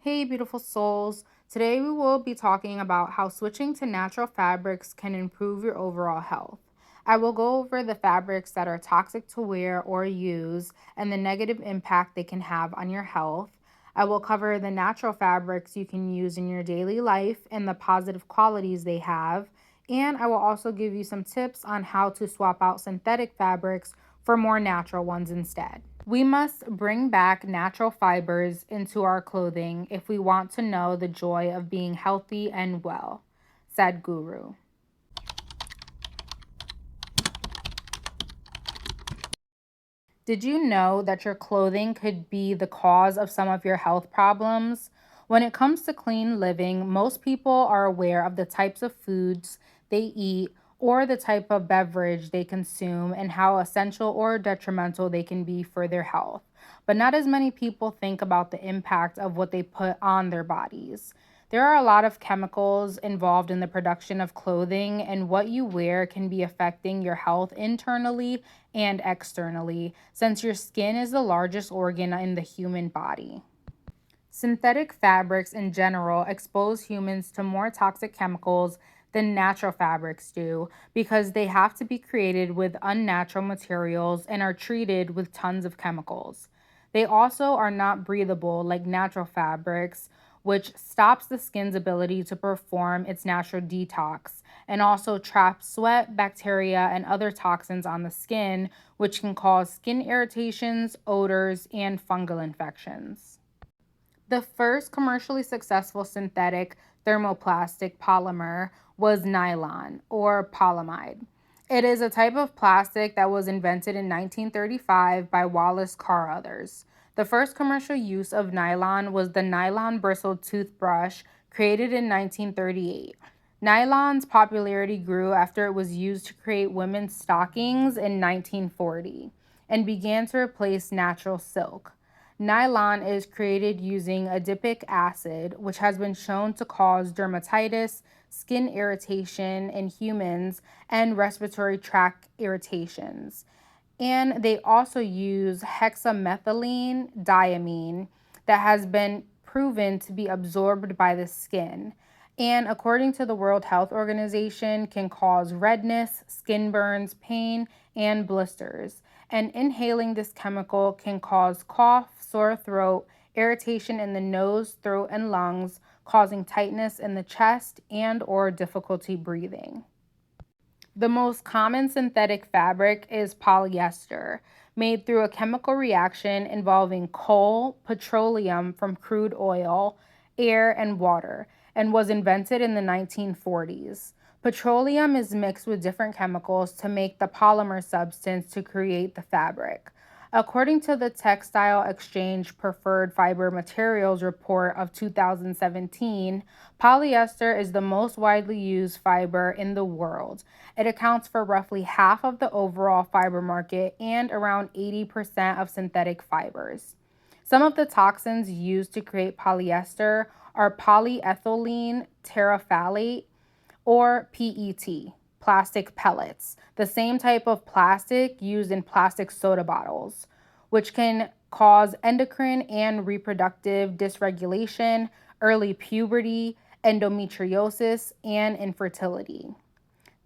Hey, beautiful souls. Today we will be talking about how switching to natural fabrics can improve your overall health. I will go over the fabrics that are toxic to wear or use and the negative impact they can have on your health. I will cover the natural fabrics you can use in your daily life and the positive qualities they have. And I will also give you some tips on how to swap out synthetic fabrics for more natural ones instead. We must bring back natural fibers into our clothing if we want to know the joy of being healthy and well, said Guru. Did you know that your clothing could be the cause of some of your health problems? When it comes to clean living, most people are aware of the types of foods they eat or the type of beverage they consume and how essential or detrimental they can be for their health. But not as many people think about the impact of what they put on their bodies. There are a lot of chemicals involved in the production of clothing, and what you wear can be affecting your health internally and externally, since your skin is the largest organ in the human body. Synthetic fabrics in general expose humans to more toxic chemicals than natural fabrics do because they have to be created with unnatural materials and are treated with tons of chemicals. They also are not breathable like natural fabrics, which stops the skin's ability to perform its natural detox and also traps sweat, bacteria, and other toxins on the skin, which can cause skin irritations, odors, and fungal infections. The first commercially successful synthetic thermoplastic polymer was nylon or polyamide. It is a type of plastic that was invented in 1935 by Wallace Carothers. The first commercial use of nylon was the nylon bristled toothbrush created in 1938. Nylon's popularity grew after it was used to create women's stockings in 1940 and began to replace natural silk. Nylon is created using adipic acid, which has been shown to cause dermatitis, skin irritation in humans, and respiratory tract irritations. And they also use hexamethylene diamine that has been proven to be absorbed by the skin. And according to the World Health Organization, can cause redness, skin burns, pain, and blisters. And inhaling this chemical can cause cough, sore throat, irritation in the nose, throat, and lungs, causing tightness in the chest and or difficulty breathing. The most common synthetic fabric is polyester, made through a chemical reaction involving coal, petroleum from crude oil, air, and water, and was invented in the 1940s. Petroleum is mixed with different chemicals to make the polymer substance to create the fabric. According to the Textile Exchange Preferred Fiber Materials Report of 2017, polyester is the most widely used fiber in the world. It accounts for roughly half of the overall fiber market and around 80% of synthetic fibers. Some of the toxins used to create polyester are polyethylene terephthalate or PET, plastic pellets, the same type of plastic used in plastic soda bottles, which can cause endocrine and reproductive dysregulation, early puberty, endometriosis, and infertility.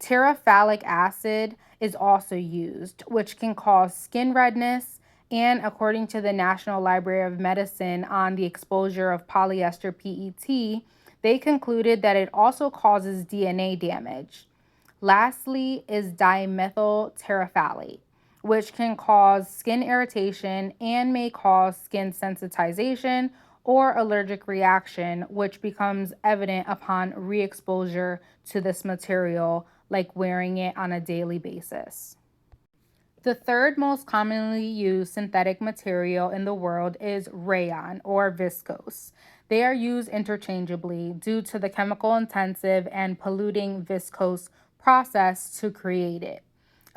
Terephthalic acid is also used, which can cause skin redness. And according to the National Library of Medicine on the exposure of polyester PET, they concluded that it also causes DNA damage. Lastly is dimethyl terephthalate, which can cause skin irritation and may cause skin sensitization or allergic reaction, which becomes evident upon re-exposure to this material, like wearing it on a daily basis. The third most commonly used synthetic material in the world is rayon or viscose. They are used interchangeably due to the chemical intensive and polluting viscose process to create it.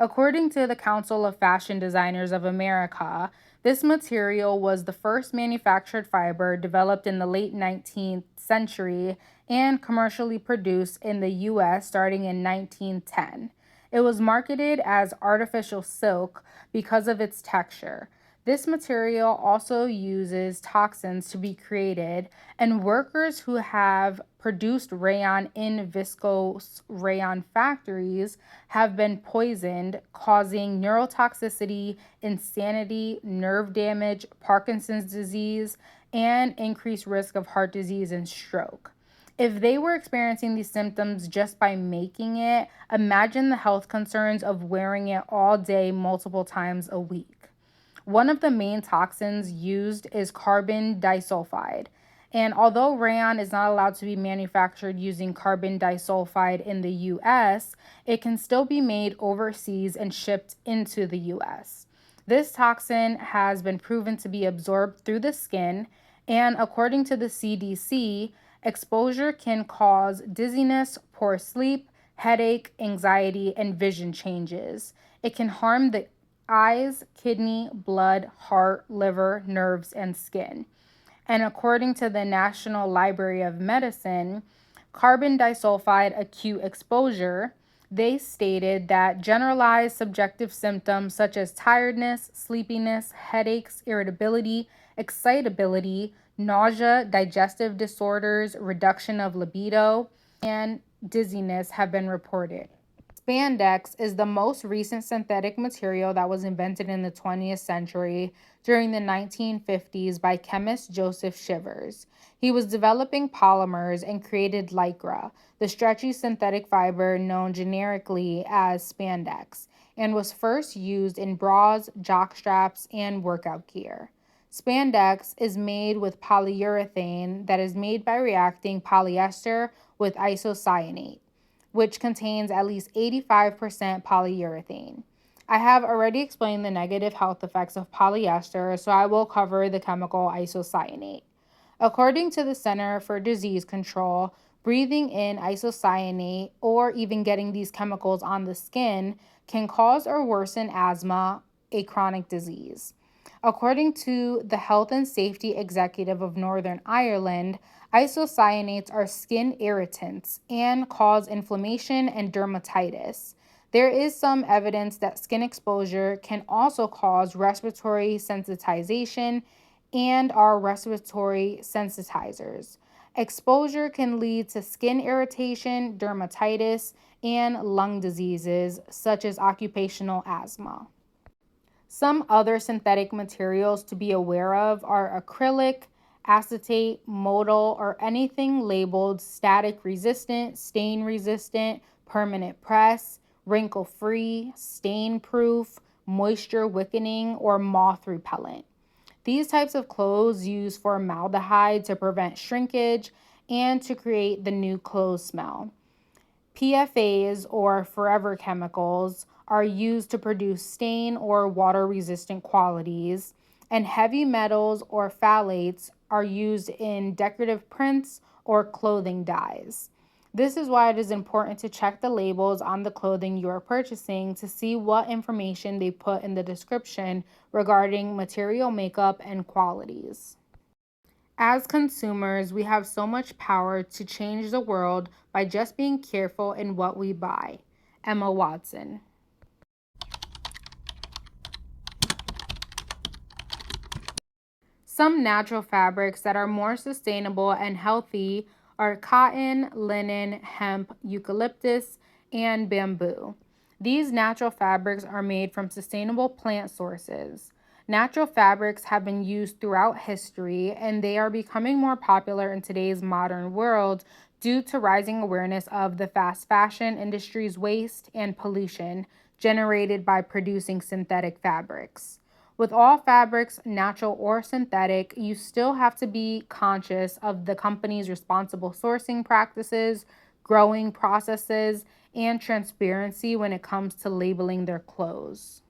According to the Council of Fashion Designers of America, this material was the first manufactured fiber developed in the late 19th century and commercially produced in the US starting in 1910. It was marketed as artificial silk because of its texture. This material also uses toxins to be created, and workers who have produced rayon in viscose rayon factories have been poisoned, causing neurotoxicity, insanity, nerve damage, Parkinson's disease, and increased risk of heart disease and stroke. If they were experiencing these symptoms just by making it, imagine the health concerns of wearing it all day, multiple times a week. One of the main toxins used is carbon disulfide. And although rayon is not allowed to be manufactured using carbon disulfide in the US, it can still be made overseas and shipped into the US. This toxin has been proven to be absorbed through the skin, and according to the CDC, exposure can cause dizziness, poor sleep, headache, anxiety, and vision changes. It can harm the eyes, kidney, blood, heart, liver, nerves, and skin. And according to the National Library of Medicine, carbon disulfide acute exposure, they stated that generalized subjective symptoms such as tiredness, sleepiness, headaches, irritability, excitability, nausea, digestive disorders, reduction of libido, and dizziness have been reported. Spandex is the most recent synthetic material that was invented in the 20th century during the 1950s by chemist Joseph Shivers. He was developing polymers and created Lycra, the stretchy synthetic fiber known generically as spandex, and was first used in bras, jockstraps, and workout gear. Spandex is made with polyurethane that is made by reacting polyester with isocyanate, which contains at least 85% polyurethane. I have already explained the negative health effects of polyester, so I will cover the chemical isocyanate. According to the Center for Disease Control, breathing in isocyanate or even getting these chemicals on the skin can cause or worsen asthma, a chronic disease. According to the Health and Safety Executive of Northern Ireland, isocyanates are skin irritants and cause inflammation and dermatitis. There is some evidence that skin exposure can also cause respiratory sensitization and are respiratory sensitizers. Exposure can lead to skin irritation, dermatitis, and lung diseases such as occupational asthma. Some other synthetic materials to be aware of are acrylic, acetate, modal, or anything labeled static resistant, stain resistant, permanent press, wrinkle free, stain proof, moisture wickening, or moth repellent. These types of clothes use formaldehyde to prevent shrinkage and to create the new clothes smell. PFAs, or forever chemicals, are used to produce stain or water resistant qualities, and heavy metals or phthalates are used in decorative prints or clothing dyes. This is why it is important to check the labels on the clothing you are purchasing to see what information they put in the description regarding material makeup and qualities. As consumers, we have so much power to change the world by just being careful in what we buy. Emma Watson. Some natural fabrics that are more sustainable and healthy are cotton, linen, hemp, eucalyptus, and bamboo. These natural fabrics are made from sustainable plant sources. Natural fabrics have been used throughout history, and they are becoming more popular in today's modern world due to rising awareness of the fast fashion industry's waste and pollution generated by producing synthetic fabrics. With all fabrics, natural or synthetic, you still have to be conscious of the company's responsible sourcing practices, growing processes, and transparency when it comes to labeling their clothes.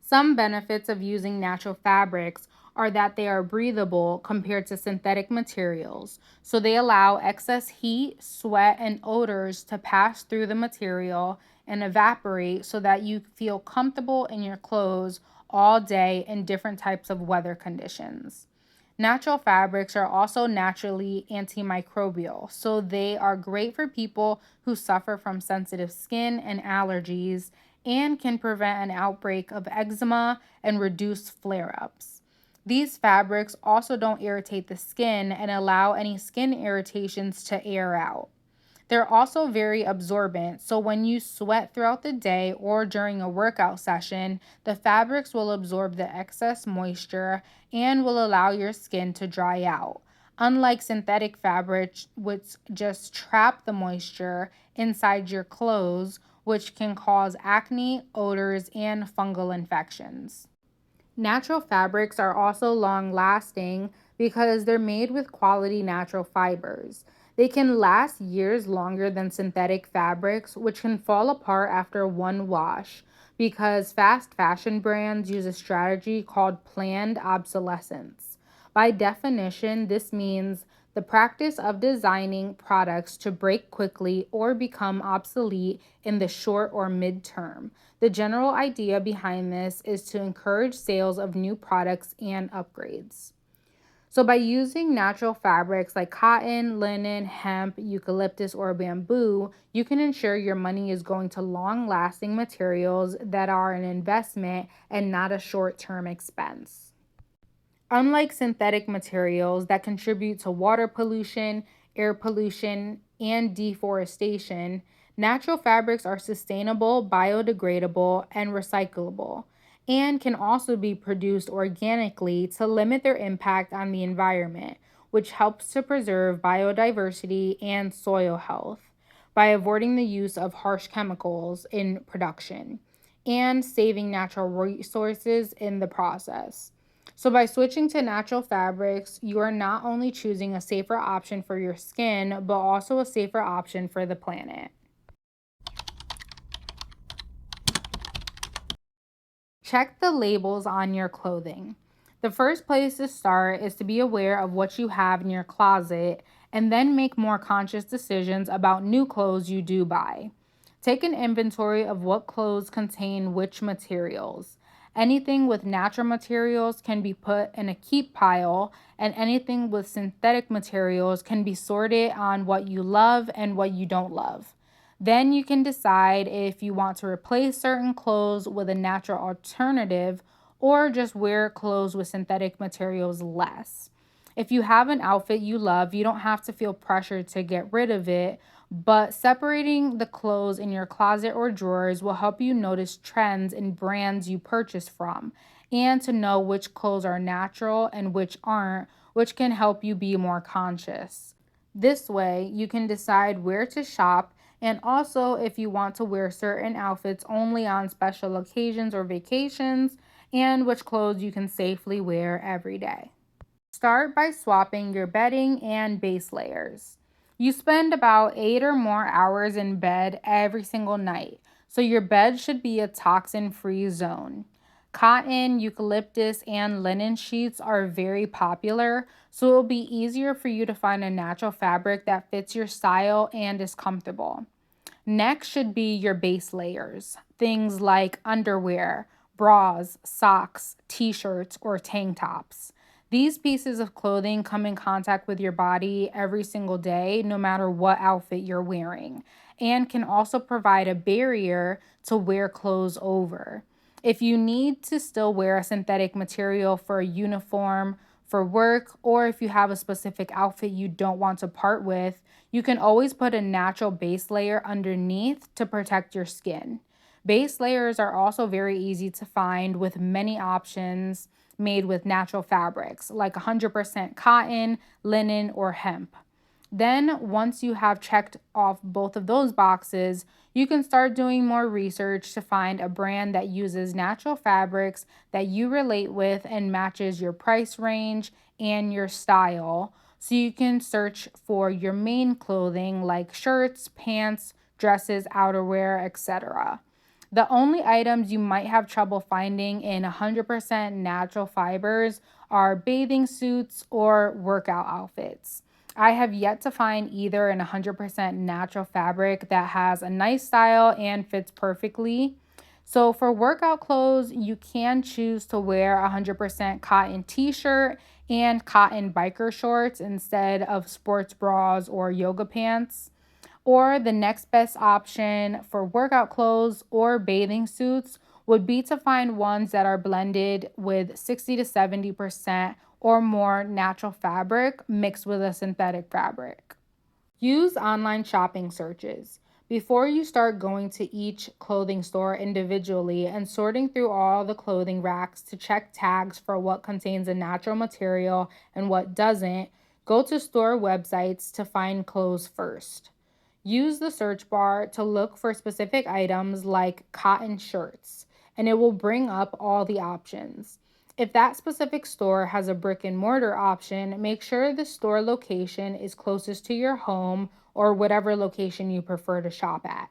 Some benefits of using natural fabrics are that they are breathable compared to synthetic materials, so they allow excess heat, sweat, and odors to pass through the material and evaporate so that you feel comfortable in your clothes all day in different types of weather conditions. Natural fabrics are also naturally antimicrobial, so they are great for people who suffer from sensitive skin and allergies and can prevent an outbreak of eczema and reduce flare ups. These fabrics also don't irritate the skin and allow any skin irritations to air out. They're also very absorbent, so when you sweat throughout the day or during a workout session, the fabrics will absorb the excess moisture and will allow your skin to dry out. Unlike synthetic fabrics, which just trap the moisture inside your clothes, which can cause acne, odors, and fungal infections. Natural fabrics are also long lasting because they're made with quality natural fibers. They can last years longer than synthetic fabrics, which can fall apart after one wash because fast fashion brands use a strategy called planned obsolescence. By definition, this means the practice of designing products to break quickly or become obsolete in the short or mid term. The general idea behind this is to encourage sales of new products and upgrades. So, by using natural fabrics like cotton, linen, hemp, eucalyptus, or bamboo, you can ensure your money is going to long lasting materials that are an investment and not a short term expense. Unlike synthetic materials that contribute to water pollution, air pollution, and deforestation, natural fabrics are sustainable, biodegradable, and recyclable, and can also be produced organically to limit their impact on the environment, which helps to preserve biodiversity and soil health by avoiding the use of harsh chemicals in production and saving natural resources in the process. So, by switching to natural fabrics, you are not only choosing a safer option for your skin, but also a safer option for the planet. Check the labels on your clothing. The first place to start is to be aware of what you have in your closet and then make more conscious decisions about new clothes you do buy. Take an inventory of what clothes contain which materials. Anything with natural materials can be put in a keep pile, and anything with synthetic materials can be sorted on what you love and what you don't love. Then you can decide if you want to replace certain clothes with a natural alternative or just wear clothes with synthetic materials less. If you have an outfit you love, you don't have to feel pressured to get rid of it, but separating the clothes in your closet or drawers will help you notice trends in brands you purchase from and to know which clothes are natural and which aren't, which can help you be more conscious. This way, you can decide where to shop and also if you want to wear certain outfits only on special occasions or vacations, and which clothes you can safely wear every day. Start by swapping your bedding and base layers. You spend about 8 or more hours in bed every single night, so your bed should be a toxin free zone. Cotton, eucalyptus, and linen sheets are very popular, so it will be easier for you to find a natural fabric that fits your style and is comfortable. Next should be your base layers, things like underwear, bras, socks, t shirts, or tank tops. These pieces of clothing come in contact with your body every single day, no matter what outfit you're wearing, and can also provide a barrier to wear clothes over. If you need to still wear a synthetic material for a uniform, for work, or if you have a specific outfit you don't want to part with, you can always put a natural base layer underneath to protect your skin. Base layers are also very easy to find with many options made with natural fabrics like 100% cotton, linen, or hemp. Then, once you have checked off both of those boxes, you can start doing more research to find a brand that uses natural fabrics that you relate with and matches your price range and your style. So you can search for your main clothing like shirts, pants, dresses, outerwear, etc. The only items you might have trouble finding in 100% natural fibers are bathing suits or workout outfits. I have yet to find either in 100% natural fabric that has a nice style and fits perfectly. So, for workout clothes, you can choose to wear a 100% cotton t shirt and cotton biker shorts instead of sports bras or yoga pants. Or the next best option for workout clothes or bathing suits would be to find ones that are blended with 60 to 70% or more natural fabric mixed with a synthetic fabric. Use online shopping searches. Before you start going to each clothing store individually and sorting through all the clothing racks to check tags for what contains a natural material and what doesn't, go to store websites to find clothes first. Use the search bar to look for specific items like cotton shirts, and it will bring up all the options. If that specific store has a brick and mortar option, make sure the store location is closest to your home or whatever location you prefer to shop at.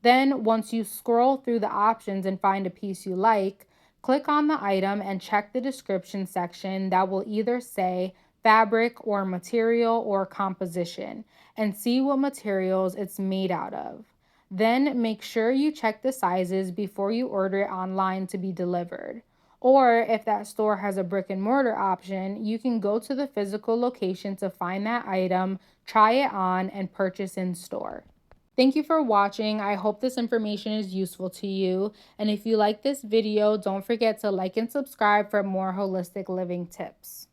Then, once you scroll through the options and find a piece you like, click on the item and check the description section that will either say fabric or material or composition and see what materials it's made out of. Then make sure you check the sizes before you order it online to be delivered. Or if that store has a brick and mortar option, you can go to the physical location to find that item, try it on, and purchase in store. Thank you for watching. I hope this information is useful to you. And if you like this video, don't forget to like and subscribe for more holistic living tips.